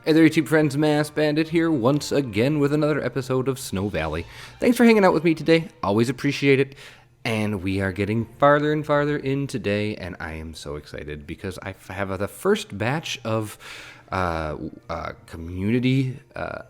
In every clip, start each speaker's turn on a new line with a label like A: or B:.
A: Hey there, YouTube friends, maskedbandit here once again with another episode of Snow Valley. Thanks for hanging out with me today. Always appreciate it. And we are getting farther and farther in today, and I am so excited because I have the first batch of community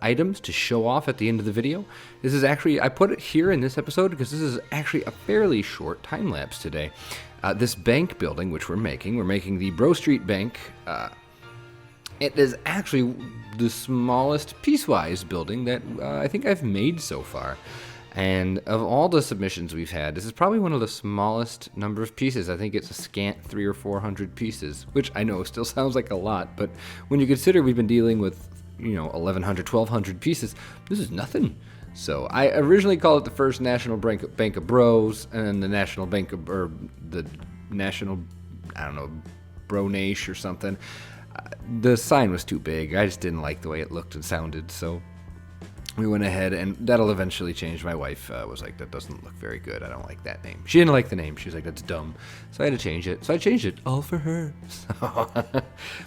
A: items to show off at the end of the video. This is actually, I put it here in this episode because this is actually a fairly short time lapse today. This bank building, which we're making the Bro Street Bank. It is actually the smallest piecewise building that I think I've made so far. And of all the submissions we've had, this is probably one of the smallest number of pieces. I think it's a scant 300 or 400 pieces, which I know still sounds like a lot, but when you consider we've been dealing with, 1,100, 1,200 pieces, this is nothing. So I originally called it the first National Bank of Bros, and the National Bank of, or the National, BroNation or something. The sign was too big. I just didn't like the way it looked and sounded, so we went ahead, and that'll eventually change. My wife was like, that doesn't look very good. I don't like that name. She didn't like the name. She was like, that's dumb. So I had to change it. So I changed it all for her. So but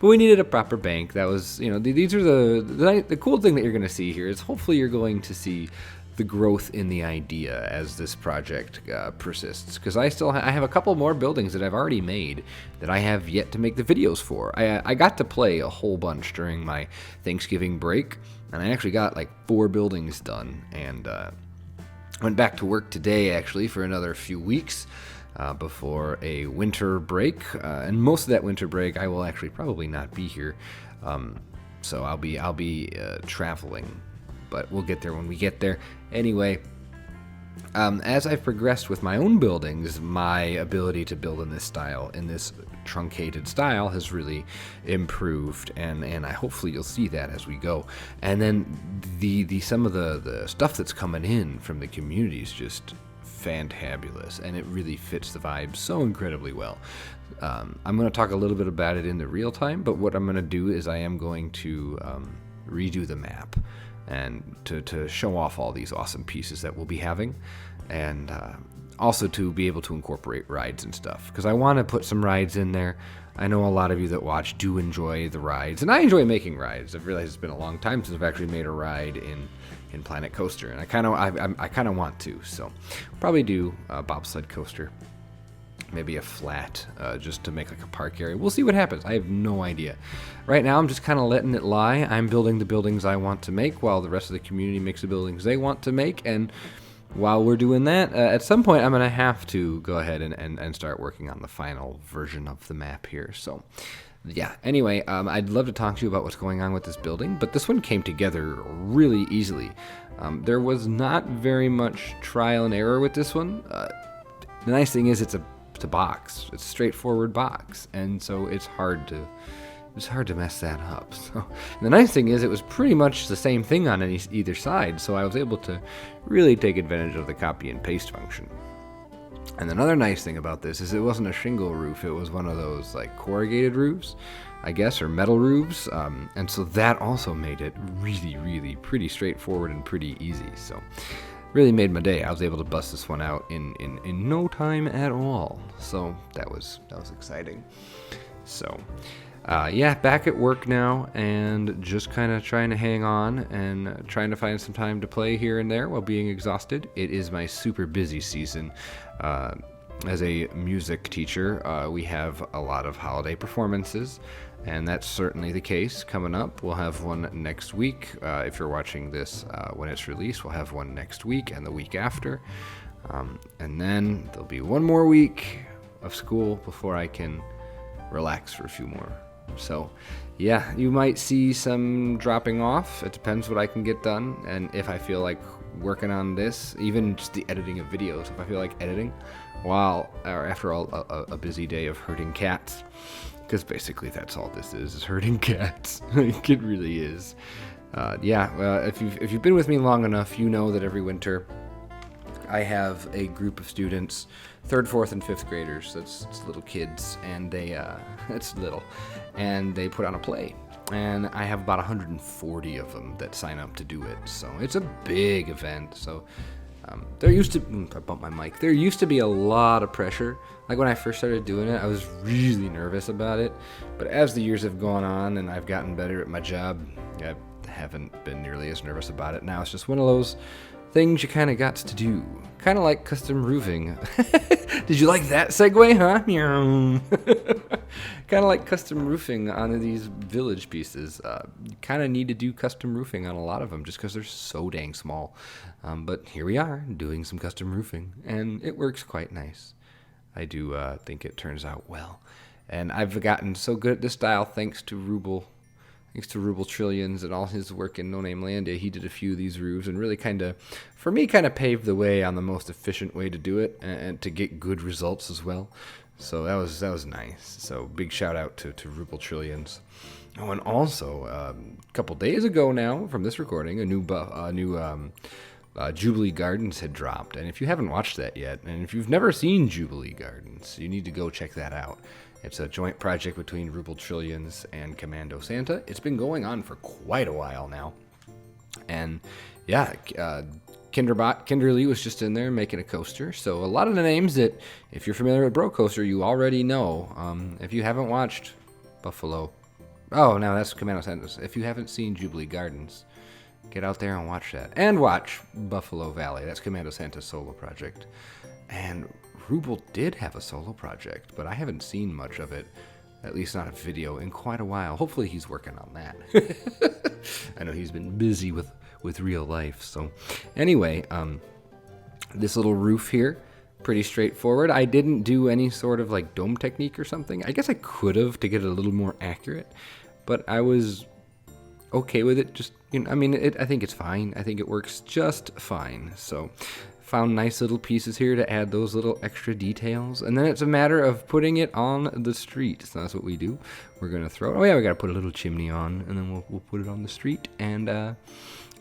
A: we needed a proper bank. That was, these are the cool thing that you're going to see here is hopefully you're going to see the growth in the idea as this project persists, because I have a couple more buildings that I've already made that I have yet to make the videos for. I got to play a whole bunch during my Thanksgiving break, and I actually got like 4 buildings done, and went back to work today actually for another few weeks before a winter break, and most of that winter break I will actually probably not be here, so I'll be traveling. But we'll get there when we get there. Anyway, as I've progressed with my own buildings, my ability to build in this style, in this truncated style, has really improved, and hopefully you'll see that as we go. And then some of the stuff that's coming in from the community is just fantabulous, and it really fits the vibe so incredibly well. I'm going to talk a little bit about it in the real time, but what I'm going to do is I am going to redo the map, and to show off all these awesome pieces that we'll be having, and also to be able to incorporate rides and stuff, because I want to put some rides in there. I know a lot of you that watch do enjoy the rides, and I enjoy making rides. I've realized it's been a long time since I've actually made a ride in Planet Coaster, and I kind of want to, so probably do a bobsled coaster, maybe a flat, just to make like a park area. We'll see what happens. I have no idea. Right now, I'm just kind of letting it lie. I'm building the buildings I want to make while the rest of the community makes the buildings they want to make. And while we're doing that, at some point, I'm going to have to go ahead and start working on the final version of the map here. So, yeah. Anyway, I'd love to talk to you about what's going on with this building, but this one came together really easily. There was not very much trial and error with this one. The nice thing is it's a box. It's a straightforward box, and so it's hard to mess that up. So the nice thing is it was pretty much the same thing on either side, so I was able to really take advantage of the copy and paste function. And another nice thing about this is it wasn't a shingle roof. It was one of those like corrugated roofs, I guess, or metal roofs, and so that also made it really, really pretty straightforward and pretty easy. So really made my day. I was able to bust this one out in no time at all. So that was exciting. So yeah, back at work now, and just kind of trying to hang on and trying to find some time to play here and there while being exhausted. It is my super busy season. As a music teacher, we have a lot of holiday performances, and that's certainly the case coming up. We'll have one next week. If you're watching this when it's released, we'll have one next week and the week after. And then there'll be one more week of school before I can relax for a few more. So, yeah, you might see some dropping off. It depends what I can get done, and if I feel like working on this, even just the editing of videos, if I feel like editing after a busy day of herding cats, because basically that's all this is herding cats. It really is. If you've been with me long enough, you know that every winter I have a group of students, 3rd, 4th, and 5th graders. It's little kids, and it's little, and they put on a play. And I have about 140 of them that sign up to do it. So it's a big event. So There used to, I bumped my mic. There used to be a lot of pressure. Like when I first started doing it, I was really nervous about it. But as the years have gone on and I've gotten better at my job, I haven't been nearly as nervous about it. Now it's just one of those things you kind of got to do. Kind of like custom roofing. Did you like that segue, huh? Kind of like custom roofing on these village pieces. You kind of need to do custom roofing on a lot of them just because they're so dang small. But here we are doing some custom roofing, and it works quite nice. I do think it turns out well. And I've gotten so good at this style thanks to Ruble. Thanks to Ruble Trillions and all his work in No Name Landia, he did a few of these roofs and really kind of paved the way on the most efficient way to do it and to get good results as well. So that was nice. So big shout out to Ruble Trillions. Oh, and also a couple days ago now from this recording, a new Jubilee Gardens had dropped. And if you haven't watched that yet, and if you've never seen Jubilee Gardens, you need to go check that out. It's a joint project between Ruble Trillions and Commando Santa. It's been going on for quite a while now. And yeah, Kinderly was just in there making a coaster. So a lot of the names that, if you're familiar with Bro Coaster, you already know. If you haven't watched Buffalo, oh, no, that's Commando Santa. If you haven't seen Jubilee Gardens, get out there and watch that. And watch Buffalo Valley. That's Commando Santa's solo project. And Ruble did have a solo project, but I haven't seen much of it, at least not a video, in quite a while. Hopefully he's working on that. I know he's been busy with real life. So anyway, this little roof here, pretty straightforward. I didn't do any sort of like dome technique or something. I guess I could have to get it a little more accurate, but I was okay with it. Just, I think it's fine. I think it works just fine. So found nice little pieces here to add those little extra details, and then it's a matter of putting it on the street. So that's what we do. We're gonna throw it. Oh yeah, we gotta put a little chimney on, and then we'll put it on the street. And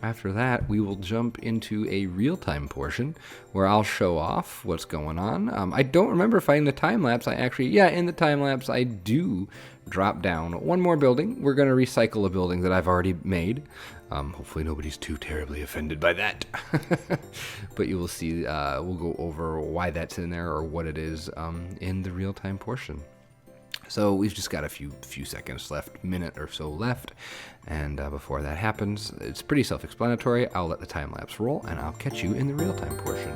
A: after that, we will jump into a real-time portion where I'll show off what's going on. I don't remember if in the time lapse in the time lapse I do drop down one more building. We're gonna recycle a building that I've already made. Hopefully nobody's too terribly offended by that. But you will see, we'll go over why that's in there or what it is in the real-time portion. So we've just got a few seconds left, minute or so left. And before that happens, it's pretty self-explanatory. I'll let the time-lapse roll, and I'll catch you in the real-time portion.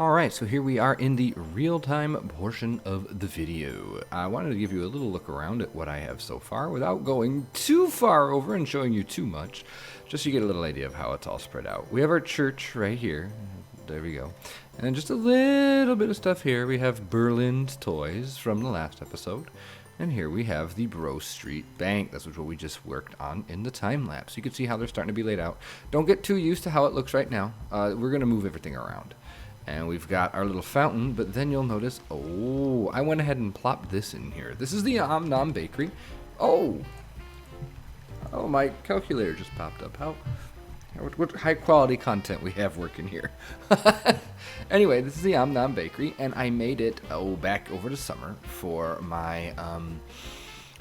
A: Alright, so here we are in the real-time portion of the video. I wanted to give you a little look around at what I have so far without going too far over and showing you too much, just so you get a little idea of how it's all spread out. We have our church right here. There we go. And then just a little bit of stuff here. We have Berlin's toys from the last episode. And here we have the Bro Street Bank. That's what we just worked on in the time lapse. You can see how they're starting to be laid out. Don't get too used to how it looks right now. We're going to move everything around. And we've got our little fountain, but then you'll notice, oh, I went ahead and plopped this in here. This is the Om Nom Bakery. Oh, my calculator just popped up. What high quality content we have working here. Anyway, this is the Om Nom Bakery, and I made it, back over the summer for my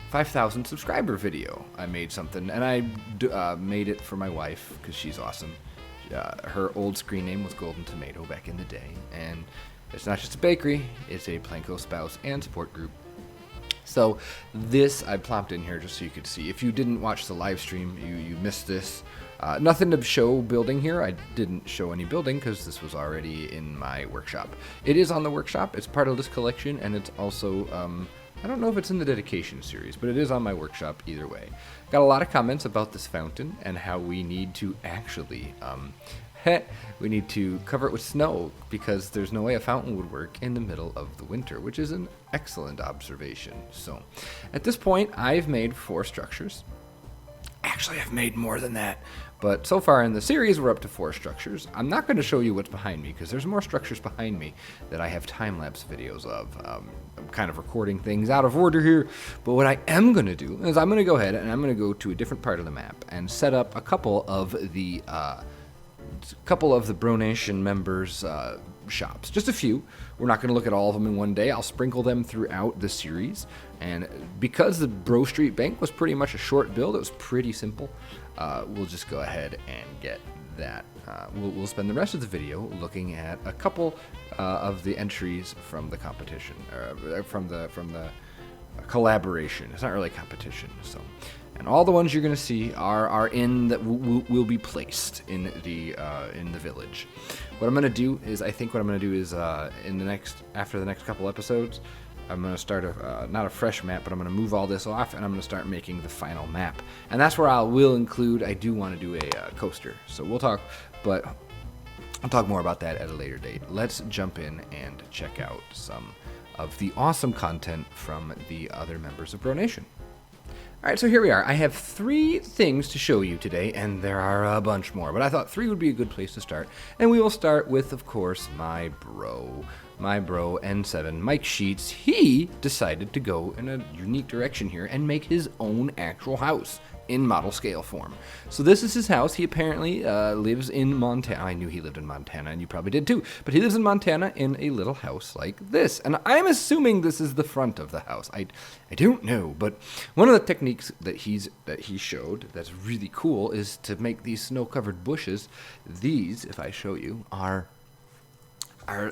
A: 5,000 subscriber video. I made something, and I made it for my wife, because she's awesome. Her old screen name was Golden Tomato back in the day, and it's not just a bakery, it's a Planko spouse and support group. So this I plopped in here just so you could see. If you didn't watch the live stream, you missed this. Nothing to show building here. I didn't show any building because this was already in my workshop. It is on the workshop. It's part of this collection, and it's also, I don't know if it's in the dedication series, but it is on my workshop either way. Got a lot of comments about this fountain and how we need to actually We need to cover it with snow because there's no way a fountain would work in the middle of the winter, which is an excellent observation. So at this point, I've made 4 structures. Actually, I've made more than that. But so far in the series, we're up to 4 structures. I'm not going to show you what's behind me because there's more structures behind me that I have time-lapse videos of. I'm kind of recording things out of order here. But what I am going to do is I'm going to go ahead and I'm going to go to a different part of the map and set up a couple of the BroNation members' shops. Just a few. We're not going to look at all of them in one day. I'll sprinkle them throughout the series. And because the Bro Street Bank was pretty much a short build, it was pretty simple. We'll just go ahead and get that. We'll spend the rest of the video looking at a couple of the entries from the competition, from the collaboration. It's not really competition, so. And all the ones you're going to see are in that will be placed in the village. What I'm going to do is after the next couple episodes, I'm going to start not a fresh map, but I'm going to move all this off, and I'm going to start making the final map. And that's where I do want to do a coaster. So we'll talk, but I'll talk more about that at a later date. Let's jump in and check out some of the awesome content from the other members of BroNation. All right, so here we are. I have 3 things to show you today, and there are a bunch more, but I thought 3 would be a good place to start. And we will start with, of course, my bro N7, Mike Sheets. He decided to go in a unique direction here and make his own actual house in model scale form. So this is his house. He apparently lives in Montana. I knew he lived in Montana, and you probably did too. But he lives in Montana in a little house like this. And I'm assuming this is the front of the house. I don't know, but one of the techniques that he showed that's really cool is to make these snow-covered bushes. These, if I show you, are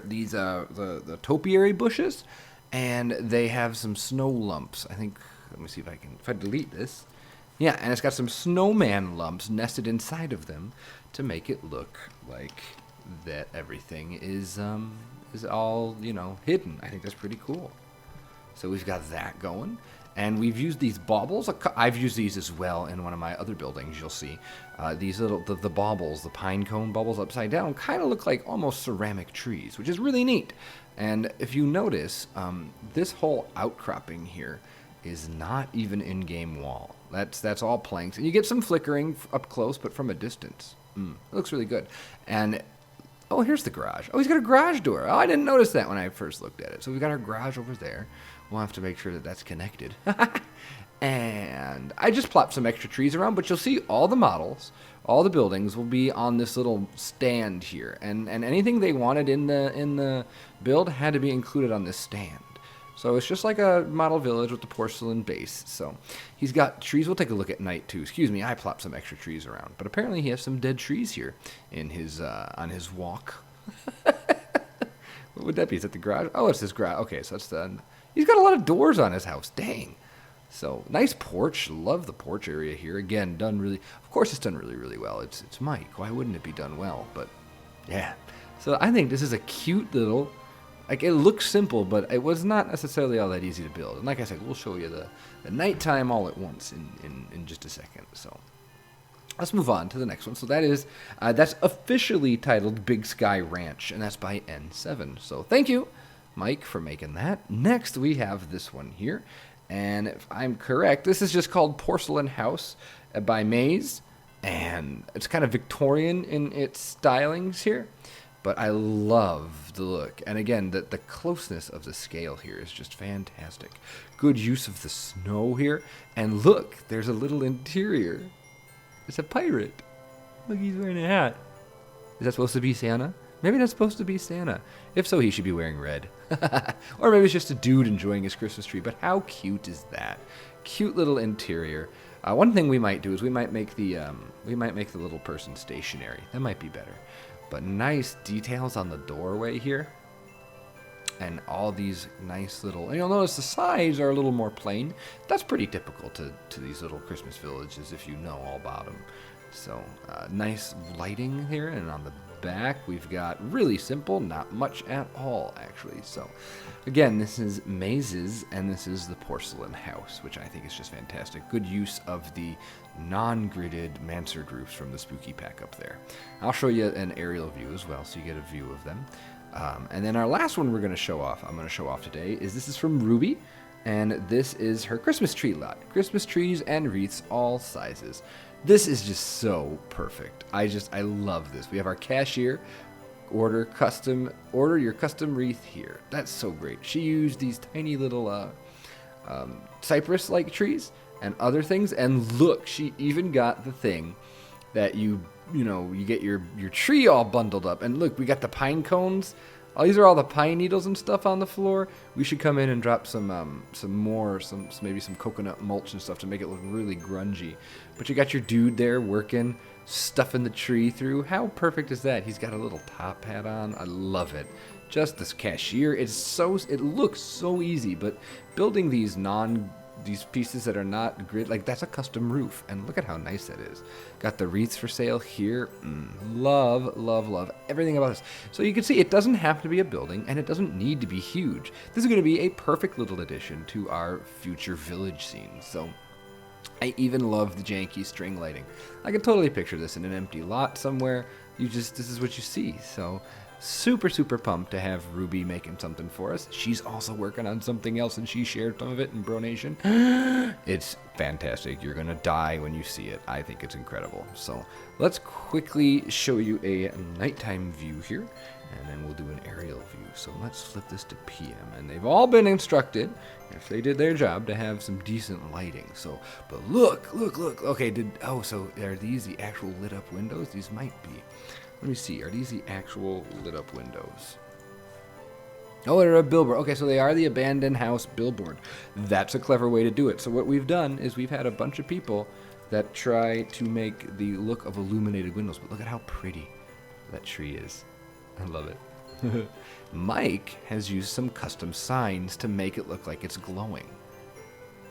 A: these the topiary bushes, and they have some snow lumps. I think. Let me see if I delete this. Yeah, and it's got some snowman lumps nested inside of them to make it look like that everything is all, hidden. I think that's pretty cool. So we've got that going. And we've used these baubles. I've used these as well in one of my other buildings, you'll see. These little, the baubles, the pine cone baubles upside down, kind of look like almost ceramic trees, which is really neat. And if you notice, this whole outcropping here is not even in-game wall. That's all planks. And you get some flickering up close, but from a distance. It looks really good. And, oh, here's the garage. Oh, he's got a garage door. Oh, I didn't notice that when I first looked at it. So we've got our garage over there. We'll have to make sure that that's connected. And I just plopped some extra trees around, but you'll see all the models, all the buildings will be on this little stand here. And anything they wanted in the build had to be included on this stand. So it's just like a model village with the porcelain base. So he's got trees. We'll take a look at night too. Excuse me, I plopped some extra trees around. But apparently he has some dead trees here in his on his walk. What would that be? Is that the garage? Oh, it's his garage. Okay, so that's the. He's got a lot of doors on his house. Dang. So nice porch. Love the porch area here. Again, done really. Of course, it's done really, really well. It's Mike. Why wouldn't it be done well? But yeah. So I think this is a cute little. Like, it looks simple, but it was not necessarily all that easy to build. And like I said, we'll show you the nighttime all at once in just a second. So let's move on to the next one. So that's officially titled Big Sky Ranch, and that's by N7. So thank you, Mike, for making that. Next, we have this one here. And if I'm correct, this is just called Porcelain House by Maze. And it's kind of Victorian in its stylings here. But I love the look. And again, the closeness of the scale here is just fantastic. Good use of the snow here. And look, there's a little interior. It's a pirate. Look, he's wearing a hat. Is that supposed to be Santa? Maybe that's supposed to be Santa. If so, he should be wearing red. Or maybe it's just a dude enjoying his Christmas tree. But how cute is that? Cute little interior. One thing we might do is we might make the little person stationary. That might be better. But nice details on the doorway here. And all these nice little... And you'll notice the sides are a little more plain. That's pretty typical to these little Christmas villages if you know all about them. So nice lighting here, and on the back we've got really simple, not much at all actually. So again, this is Mazes, and this is the porcelain house, which I think is just fantastic. Good use of the non-gridded mansard roofs from the spooky pack up there. I'll show you an aerial view as well, so you get a view of them. And then our last one I'm going to show off today, is this is from Ruby, and this is her Christmas tree lot. Christmas trees and wreaths, all sizes. This is just so perfect. I love this. We have our cashier, order your custom wreath here. That's so great. She used these tiny little cypress-like trees and other things, and look, she even got the thing that you get your tree all bundled up. And look, we got the pine cones. These are all the pine needles and stuff on the floor. We should come in and drop maybe some coconut mulch and stuff to make it look really grungy. But you got your dude there working, stuffing the tree through. How perfect is that? He's got a little top hat on. I love it. Just this cashier, it looks so easy, but building these pieces that are not grid, like that's a custom roof, and look at how nice that is. Got the wreaths for sale here. Love everything about this. So you can see it doesn't have to be a building, and it doesn't need to be huge. This is going to be a perfect little addition to our future village scenes. So I even love the janky string lighting. I can totally picture this in an empty lot somewhere. This is what you see. So super pumped to have Ruby making something for us. She's also working on something else, and she shared some of it in BroNation. It's fantastic. You're gonna die when you see it. I think it's incredible. So let's quickly show you a nighttime view here, and then we'll do an aerial view. So let's flip this to PM, and they've all been instructed, if they did their job, to have some decent lighting. So, but look. Okay, so are these the actual lit up windows? These might be. Let me see. Are these the actual lit up windows? Oh, they're a billboard. Okay, so they are the abandoned house billboard. That's a clever way to do it. So what we've done is we've had a bunch of people that try to make the look of illuminated windows. But look at how pretty that tree is. I love it. Mike has used some custom signs to make it look like it's glowing.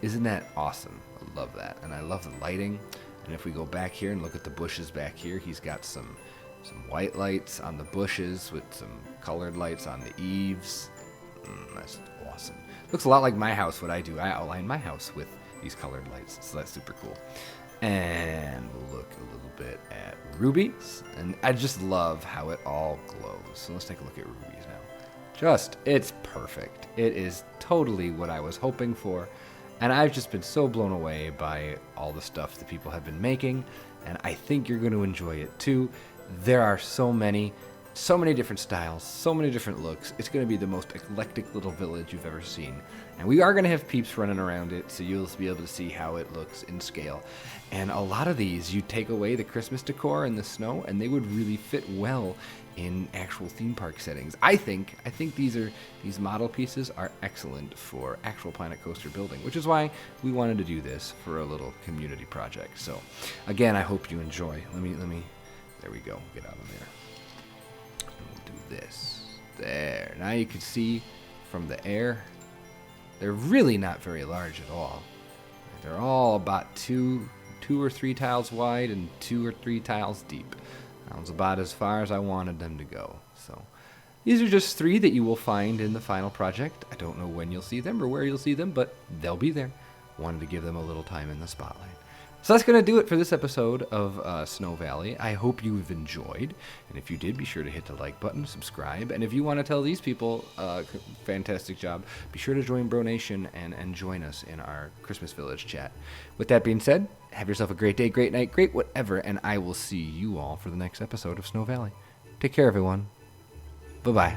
A: Isn't that awesome? I love that. And I love the lighting. And if we go back here and look at the bushes back here, he's got some white lights on the bushes with some colored lights on the eaves. That's awesome. Looks a lot like my house, what I do. I outline my house with these colored lights, so that's super cool. And we'll look a little bit at Ruby's, and I just love how it all glows. So let's take a look at Ruby's now. It's perfect. It is totally what I was hoping for, and I've just been so blown away by all the stuff that people have been making, and I think you're going to enjoy it too. There are so many different styles, so many different looks. It's going to be the most eclectic little village you've ever seen. And we are going to have peeps running around it, so you'll be able to see how it looks in scale. And a lot of these, you take away the Christmas decor and the snow, and they would really fit well in actual theme park settings. I think these model pieces are excellent for actual Planet Coaster building, which is why we wanted to do this for a little community project. So again, I hope you enjoy. Let me there we go. Get out of there. And we'll do this. There. Now you can see from the air, they're really not very large at all. They're all about two or three tiles wide and 2 or 3 tiles deep. That was about as far as I wanted them to go. So these are just 3 that you will find in the final project. I don't know when you'll see them or where you'll see them, but they'll be there. Wanted to give them a little time in the spotlight. So that's going to do it for this episode of Snow Valley. I hope you've enjoyed. And if you did, be sure to hit the like button, subscribe. And if you want to tell these people, fantastic job, be sure to join BroNation and join us in our Christmas Village chat. With that being said, have yourself a great day, great night, great whatever. And I will see you all for the next episode of Snow Valley. Take care, everyone. Bye-bye.